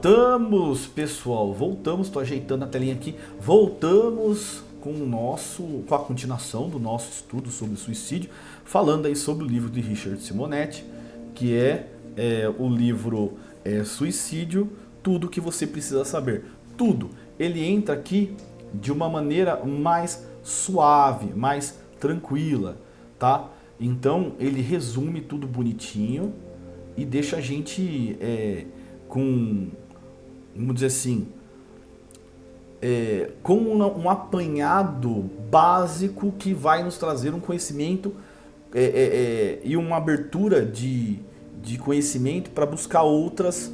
Voltamos, pessoal, voltamos, estou ajeitando a telinha aqui, voltamos com a continuação do nosso estudo sobre suicídio, falando aí sobre o livro de Richard Simonetti, que o livro Suicídio, tudo o que você precisa saber. Tudo. Ele entra aqui de uma maneira mais suave, mais tranquila, tá? Então ele resume tudo bonitinho e deixa a gente com, vamos dizer assim, com um apanhado básico que vai nos trazer um conhecimento e uma abertura de conhecimento para buscar outras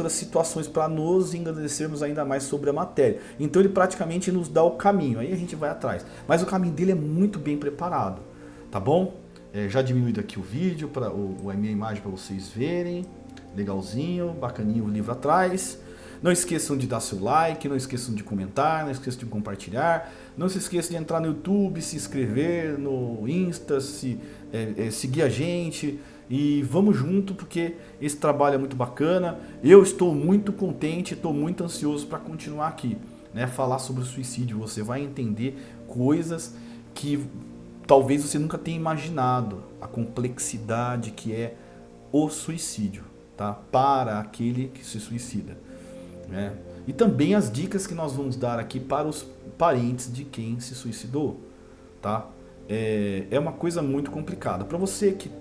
situações, para nos engrandecermos ainda mais sobre a matéria. Então ele praticamente nos dá o caminho, aí a gente vai atrás. Mas o caminho dele é muito bem preparado, tá bom? Já diminuído aqui o vídeo, para a minha imagem para vocês verem. Legalzinho, bacaninho o livro atrás. Não esqueçam de dar seu like, não esqueçam de comentar, não esqueçam de compartilhar. Não se esqueçam de entrar no YouTube, se inscrever no Insta, seguir a gente. E vamos junto, porque esse trabalho é muito bacana. Eu estou muito contente, estou muito ansioso para continuar aqui, né? Falar sobre o suicídio. Você vai entender coisas que talvez você nunca tenha imaginado. A complexidade que é o suicídio, tá? Para aquele que se suicida, né? E também as dicas que nós vamos dar aqui para os parentes de quem se suicidou, tá? É uma coisa muito complicada. Para você que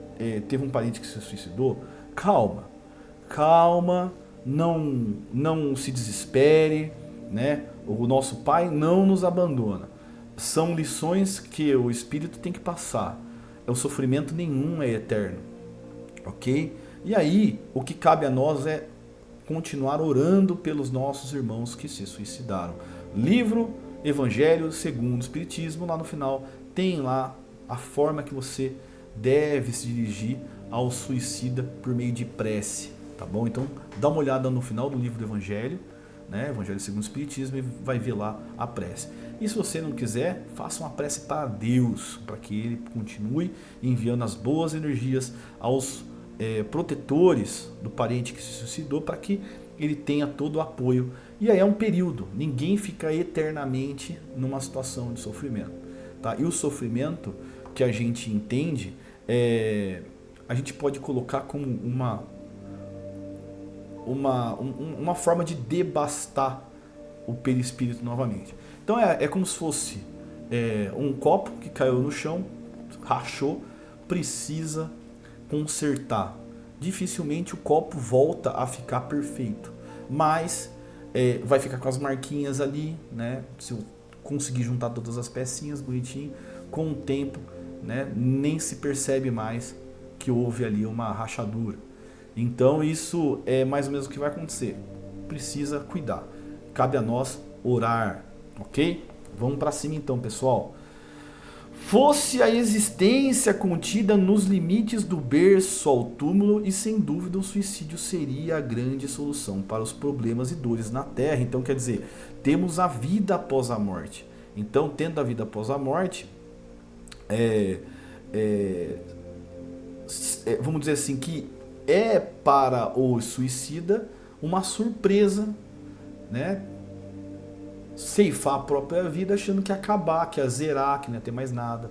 teve um parente que se suicidou, calma, não se desespere, né? O nosso Pai não nos abandona. São lições que o espírito tem que passar. O sofrimento nenhum é eterno, ok? E aí, o que cabe a nós é continuar orando pelos nossos irmãos que se suicidaram. Livro Evangelho segundo o Espiritismo, lá no final tem lá a forma que você deve se dirigir ao suicida por meio de prece, tá bom? Então dá uma olhada no final do livro do Evangelho, né? Evangelho segundo o Espiritismo, e vai ver lá a prece. E se você não quiser, faça uma prece para Deus, para que Ele continue enviando as boas energias aos protetores do parente que se suicidou, para que ele tenha todo o apoio. E aí é um período, ninguém fica eternamente numa situação de sofrimento, tá? E o sofrimento que a gente entende, a gente pode colocar como uma forma de devastar o perispírito novamente. Então é como se fosse um copo que caiu no chão, rachou, precisa consertar. Dificilmente o copo volta a ficar perfeito, mas vai ficar com as marquinhas ali, né? Se eu conseguir juntar todas as pecinhas bonitinho, com o tempo, né, nem se percebe mais que houve ali uma rachadura. Então isso é mais ou menos o que vai acontecer. Precisa cuidar. Cabe a nós orar, ok? Vamos para cima então, pessoal. Fosse a existência contida nos limites do berço ao túmulo, e sem dúvida o suicídio seria a grande solução para os problemas e dores na Terra. Então quer dizer, temos a vida após a morte. Então, tendo a vida após a morte, vamos dizer assim, que é para o suicida uma surpresa, né? Ceifar a própria vida achando que ia acabar, que ia zerar, que não ia ter mais nada.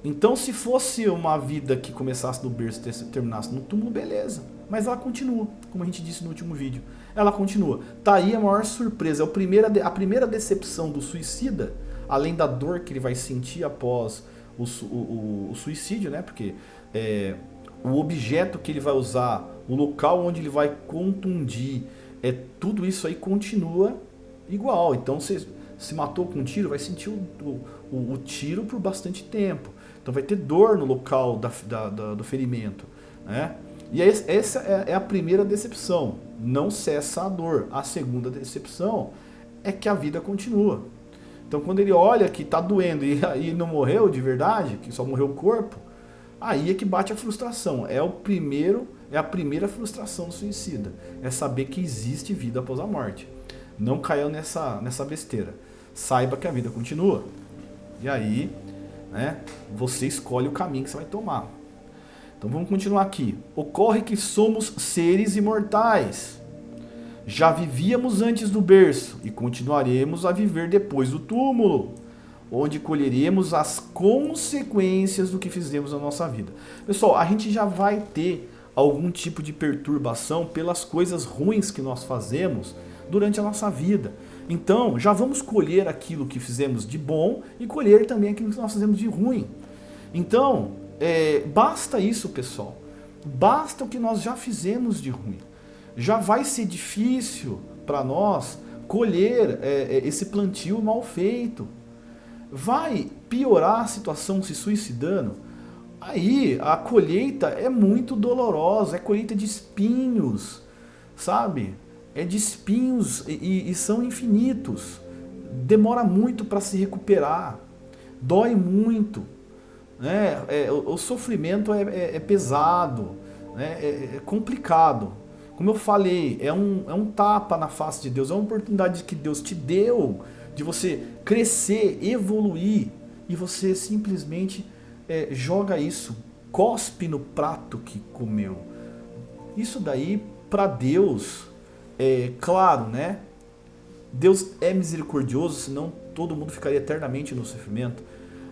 Então, se fosse uma vida que começasse no berço e terminasse no túmulo, beleza. Mas ela continua, como a gente disse no último vídeo. Ela continua. Tá aí a maior surpresa. A primeira decepção do suicida, além da dor que ele vai sentir após o suicídio, né? Porque o objeto que ele vai usar, o local onde ele vai contundir, tudo isso aí continua igual. Então, você se matou com um tiro, vai sentir o tiro por bastante tempo. Então vai ter dor no local do ferimento, né? E essa é a primeira decepção. Não cessa a dor. A segunda decepção é que a vida continua. Então quando ele olha que está doendo e não morreu de verdade, que só morreu o corpo, aí é que bate a frustração. É a primeira frustração do suicida. É saber que existe vida após a morte. Não caiu nessa besteira. Saiba que a vida continua. E aí, né, você escolhe o caminho que você vai tomar. Então vamos continuar aqui. Ocorre que somos seres imortais. Já vivíamos antes do berço e continuaremos a viver depois do túmulo, onde colheremos as consequências do que fizemos na nossa vida. Pessoal, a gente já vai ter algum tipo de perturbação pelas coisas ruins que nós fazemos durante a nossa vida. Então, já vamos colher aquilo que fizemos de bom e colher também aquilo que nós fizemos de ruim. Então, basta isso, pessoal. Basta o que nós já fizemos de ruim. Já vai ser difícil para nós colher esse plantio mal feito. Vai piorar a situação se suicidando. Aí a colheita é muito dolorosa, é colheita de espinhos, sabe? É de espinhos e são infinitos. Demora muito para se recuperar, dói muito, né? O sofrimento é pesado, né? É complicado. Como eu falei, é um tapa na face de Deus, é uma oportunidade que Deus te deu de você crescer, evoluir, e você simplesmente joga isso, cospe no prato que comeu. Isso daí, para Deus, claro, né? Deus é misericordioso, senão todo mundo ficaria eternamente no sofrimento.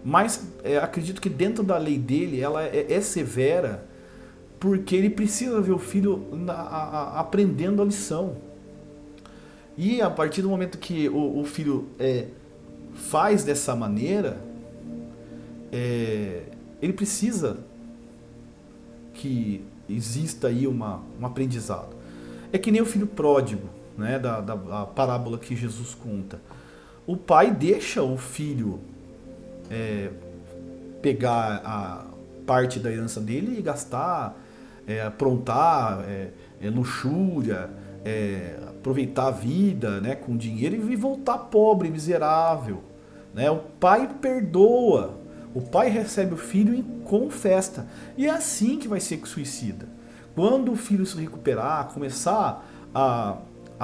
Mas acredito que dentro da lei dele, ela é severa, porque ele precisa ver o filho aprendendo a lição. E a partir do momento que o filho faz dessa maneira, ele precisa que exista aí um aprendizado. É que nem o filho pródigo, né, da parábola que Jesus conta. O pai deixa o filho pegar a parte da herança dele e gastar, aprontar, luxúria, aproveitar a vida, né, com dinheiro e voltar pobre, miserável. Né? O pai perdoa, o pai recebe o filho com festa. E é assim que vai ser com o suicida. Quando o filho se recuperar, começar a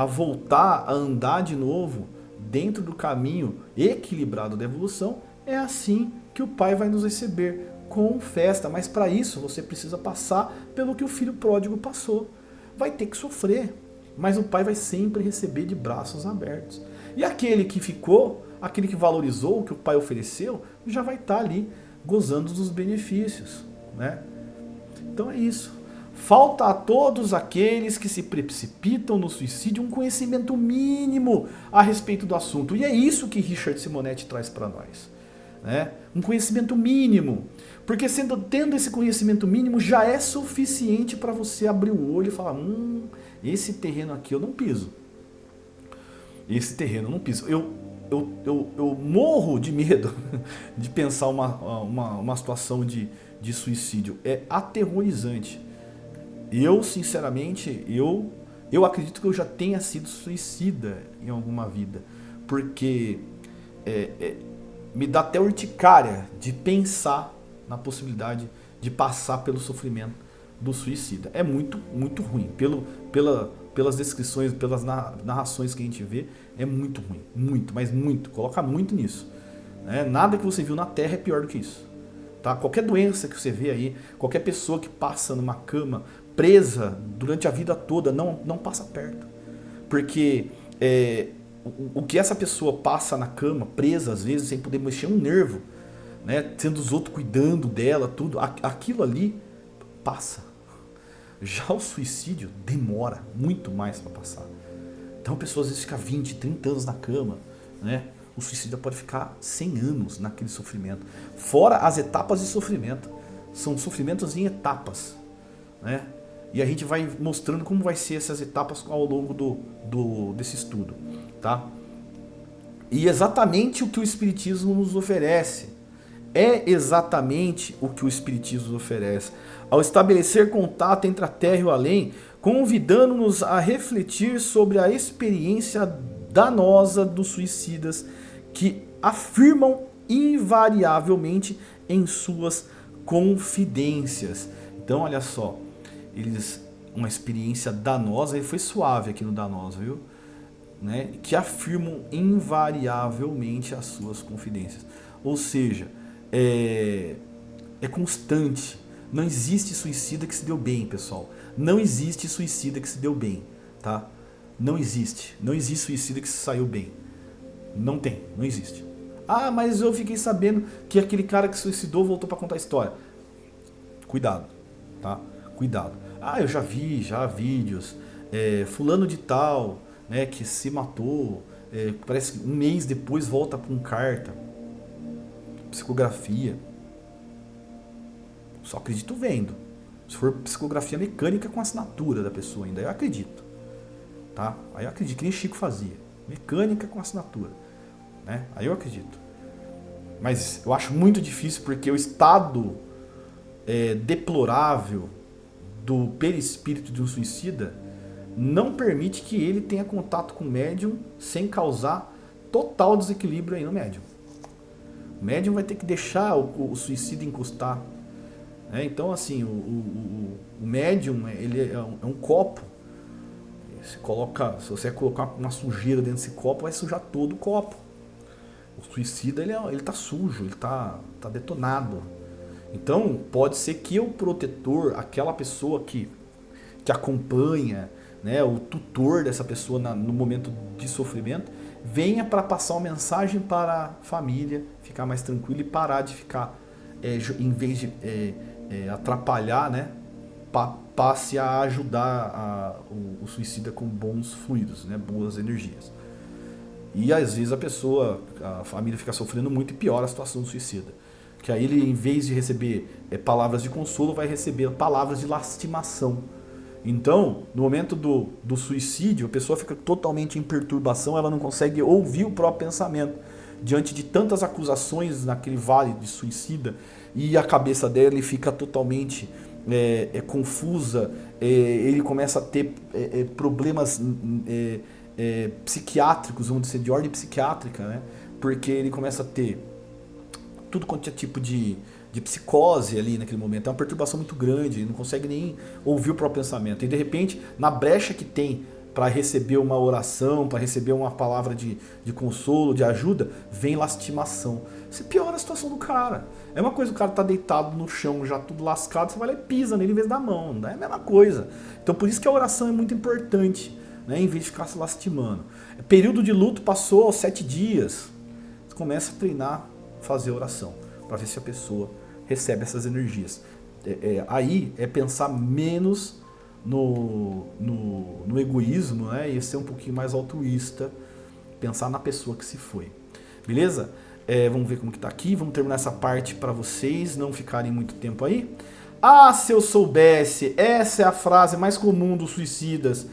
voltar a andar de novo dentro do caminho equilibrado da evolução, é assim que o pai vai nos receber, com festa. Mas para isso você precisa passar pelo que o filho pródigo passou. Vai ter que sofrer, mas o pai vai sempre receber de braços abertos. E aquele que ficou, aquele que valorizou o que o pai ofereceu, já vai estar ali gozando dos benefícios, né? Então é isso. Falta a todos aqueles que se precipitam no suicídio um conhecimento mínimo a respeito do assunto. E é isso que Richard Simonetti traz para nós, né? Um conhecimento mínimo. Porque tendo esse conhecimento mínimo já é suficiente para você abrir o olho e falar: esse terreno aqui eu não piso. Esse terreno eu não piso. Eu morro de medo de pensar uma situação de suicídio. É aterrorizante. Eu, sinceramente, eu acredito que eu já tenha sido suicida em alguma vida. Porque me dá até urticária de pensar na possibilidade de passar pelo sofrimento do suicida. É muito, muito ruim. Pelas descrições, pelas narrações que a gente vê, é muito ruim. Muito, mas muito. Coloca muito nisso. Nada que você viu na Terra é pior do que isso. Tá? Qualquer doença que você vê aí, qualquer pessoa que passa numa cama presa durante a vida toda, não passa perto. Porque o que essa pessoa passa na cama, presa às vezes, sem poder mexer um nervo, né, sendo os outros cuidando dela, tudo, aquilo ali passa. Já o suicídio demora muito mais para passar. Então a pessoa às vezes fica 20, 30 anos na cama, né? O suicídio pode ficar 100 anos naquele sofrimento. Fora as etapas de sofrimento. São sofrimentos em etapas, né? E a gente vai mostrando como vai ser essas etapas ao longo desse estudo, tá? E exatamente o que o Espiritismo nos oferece. É exatamente o que o Espiritismo nos oferece. Ao estabelecer contato entre a Terra e o além, convidando-nos a refletir sobre a experiência danosa dos suicidas que afirmam invariavelmente em suas confidências. Então, olha só, uma experiência danosa, ele foi suave aqui no danosa, viu? Né? Que afirmam invariavelmente as suas confidências. Ou seja, é constante. Não existe suicida que se deu bem, pessoal. Não existe suicida que se deu bem, tá? Não existe. Não existe suicida que se saiu bem. Não tem, não existe. Ah, mas eu fiquei sabendo que aquele cara que se suicidou voltou para contar a história. Cuidado, tá? Cuidado. Ah, eu já vi vídeos, fulano de tal, né, que se matou, parece que um mês depois volta com carta, psicografia. Só acredito vendo. Se for psicografia mecânica com assinatura da pessoa ainda, eu acredito. Tá? Aí eu acredito, que nem Chico fazia. Mecânica com assinatura. Né? Aí eu acredito. Mas eu acho muito difícil porque o estado deplorável do perispírito de um suicida não permite que ele tenha contato com o médium sem causar total desequilíbrio aí no médium. O médium vai ter que deixar o suicida encostar. Então, assim, o médium ele é um copo. Se você colocar uma sujeira dentro desse copo, vai sujar todo o copo. O suicida ele tá sujo, ele tá detonado. Então, pode ser que o protetor, aquela pessoa que acompanha, né, o tutor dessa pessoa no momento de sofrimento, venha para passar uma mensagem para a família, ficar mais tranquilo e parar de ficar, em vez de atrapalhar, né, passe a ajudar o suicida com bons fluidos, né, boas energias. E às vezes a família fica sofrendo muito e piora a situação do suicida. Que aí ele, em vez de receber palavras de consolo, vai receber palavras de lastimação. Então, no momento do suicídio, a pessoa fica totalmente em perturbação, ela não consegue ouvir o próprio pensamento. Diante de tantas acusações naquele vale de suicida, e a cabeça dele fica totalmente confusa, ele começa a ter problemas psiquiátricos, vamos dizer, de ordem psiquiátrica, né? Porque ele começa a ter tudo quanto é tipo de psicose ali naquele momento. É uma perturbação muito grande, ele não consegue nem ouvir o próprio pensamento. E de repente, na brecha que tem para receber uma oração, para receber uma palavra de consolo, de ajuda, vem lastimação. Você piora a situação do cara. É uma coisa, o cara tá deitado no chão, já tudo lascado, você vai lá e pisa nele em vez da mão. Não é a mesma coisa. Então por isso que a oração é muito importante, né, em vez de ficar se lastimando. Período de luto passou aos 7 dias. Você começa a treinar, fazer oração, para ver se a pessoa recebe essas energias. Aí é pensar menos no egoísmo, né, e ser um pouquinho mais altruísta, pensar na pessoa que se foi. Beleza? Vamos ver como que tá aqui, vamos terminar essa parte para vocês não ficarem muito tempo aí. Ah, se eu soubesse, essa é a frase mais comum dos suicidas.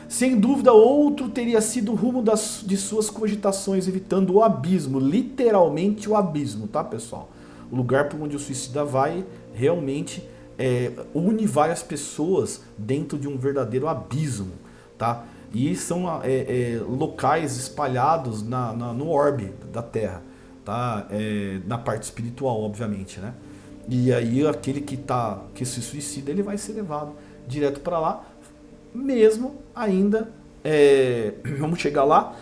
Sem dúvida, outro teria sido o rumo de suas cogitações, evitando o abismo, literalmente o abismo, tá, pessoal? O lugar por onde o suicida vai realmente une várias pessoas dentro de um verdadeiro abismo, tá? E são locais espalhados no orbe da Terra, tá? Na parte espiritual, obviamente, né? E aí aquele que se suicida, ele vai ser levado direto para lá, mesmo ainda, vamos chegar lá,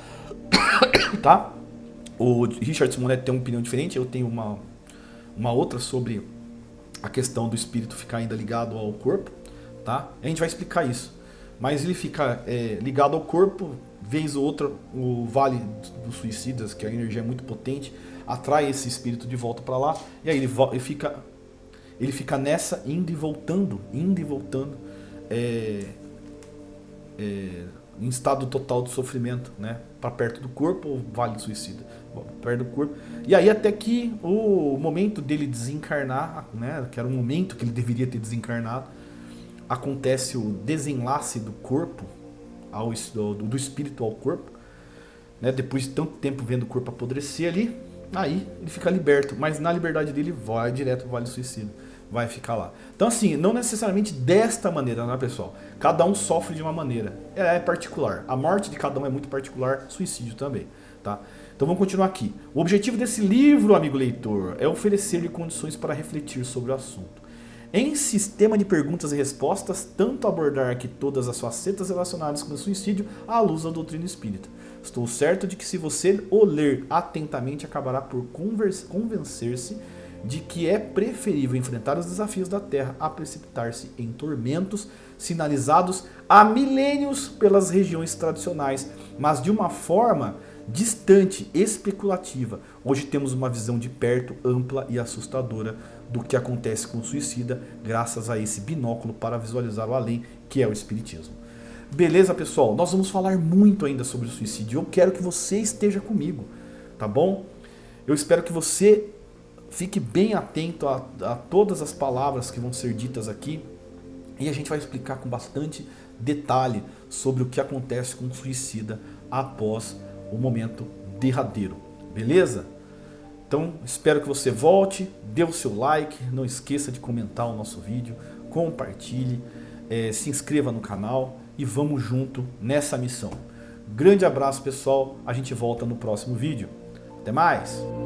tá? O Richard Simonetti tem uma opinião diferente, eu tenho uma outra sobre a questão do espírito ficar ainda ligado ao corpo, tá? A gente vai explicar isso, mas ele fica ligado ao corpo, vez ou outra, o Vale dos Suicidas, que a energia é muito potente, atrai esse espírito de volta para lá, e aí ele fica nessa, indo e voltando, em estado total de sofrimento, né, para perto do corpo, ou Vale do Suicida, perto do corpo, e aí até que o momento dele desencarnar, né, que era o momento que ele deveria ter desencarnado, acontece o desenlace do corpo, do espírito ao corpo, né, depois de tanto tempo vendo o corpo apodrecer ali, aí ele fica liberto, mas na liberdade dele vai direto pro Vale do Suicida, vai ficar lá. Então assim, não necessariamente desta maneira, né, pessoal? Cada um sofre de uma maneira, é particular. A morte de cada um é muito particular, suicídio também, tá? Então vamos continuar aqui. O objetivo desse livro, amigo leitor, é oferecer-lhe condições para refletir sobre o assunto. Em sistema de perguntas e respostas, tanto abordar aqui todas as facetas relacionadas com o suicídio à luz da doutrina espírita. Estou certo de que se você o ler atentamente, acabará por convencer-se de que é preferível enfrentar os desafios da Terra a precipitar-se em tormentos sinalizados há milênios pelas regiões tradicionais, mas de uma forma distante, especulativa. Hoje temos uma visão de perto, ampla e assustadora do que acontece com o suicida, graças a esse binóculo para visualizar o além, que é o Espiritismo. Beleza, pessoal? Nós vamos falar muito ainda sobre o suicídio. Eu quero que você esteja comigo, tá bom? Eu espero que você fique bem atento a todas as palavras que vão ser ditas aqui. E a gente vai explicar com bastante detalhe sobre o que acontece com o suicida após o momento derradeiro. Beleza? Então, espero que você volte, dê o seu like, não esqueça de comentar o nosso vídeo, compartilhe, se inscreva no canal e vamos junto nessa missão. Grande abraço, pessoal. A gente volta no próximo vídeo. Até mais!